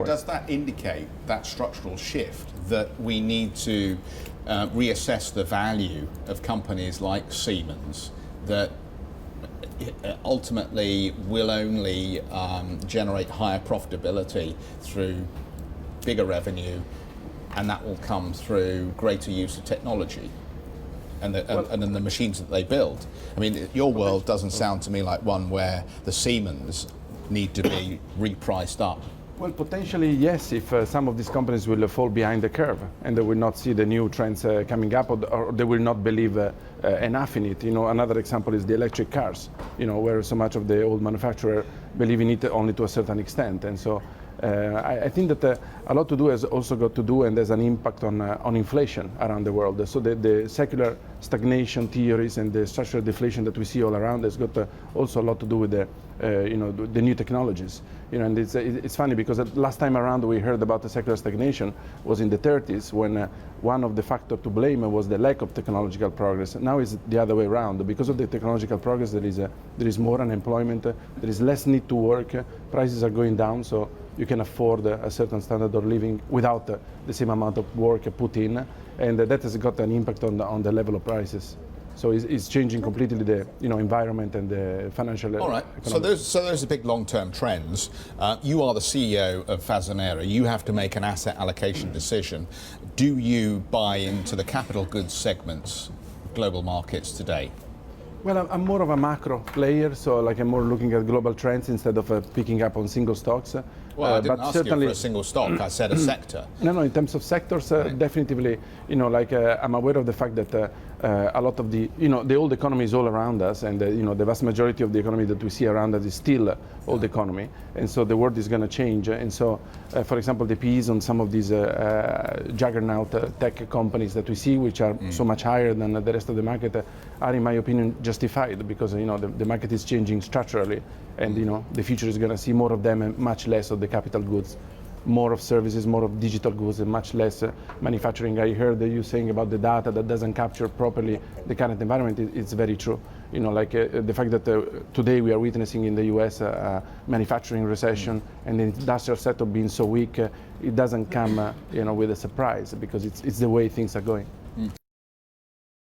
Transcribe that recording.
Does that indicate that structural shift that we need to reassess the value of companies like Siemens that ultimately will only generate higher profitability through bigger revenue, and that will come through greater use of technology and in the machines that they build? I mean, your world doesn't sound to me like one where the Siemens need to be repriced up. Well, potentially yes, if some of these companies will fall behind the curve and they will not see the new trends coming up, or they will not believe enough in it. You know, another example is the electric cars, you know, where so much of the old manufacturer believe in it only to a certain extent. And so I think that a lot to do has also got to do, and there's an impact on inflation around the world. So the secular stagnation theories and the structural deflation that we see all around has got also a lot to do with the the new technologies. You know, and it's funny because last time around we heard about the secular stagnation was in the 30s, when one of the factors to blame was the lack of technological progress. Now it's the other way around. Because of the technological progress, there is more unemployment, there is less need to work, prices are going down, so you can afford a certain standard of living without the same amount of work put in, and that has got an impact on the level of prices. So it's changing completely the environment and the financial. All right. So those are big long-term trends. You are the CEO of Fazionera. You have to make an asset allocation decision. Do you buy into the capital goods segments of global markets today? Well, I'm more of a macro player, so like I'm more looking at global trends instead of picking up on single stocks. Well, I didn't ask you for a single stock, I said a sector. No, in terms of sectors, right. Definitely, I'm aware of the fact that a lot of the old economy is all around us, and the vast majority of the economy that we see around us is still old economy, and so the world is going to change. And so, for example, the PEs on some of these juggernaut tech companies that we see, which are so much higher than the rest of the market, are, in my opinion, justified, because the market is changing structurally, and the future is going to see more of them and much less of the capital goods, more of services, more of digital goods, and much less manufacturing. I heard you saying about the data that doesn't capture properly the current environment. It's very true. The fact that today we are witnessing in the US a manufacturing recession and the industrial sector being so weak, it doesn't come with a surprise, because it's the way things are going.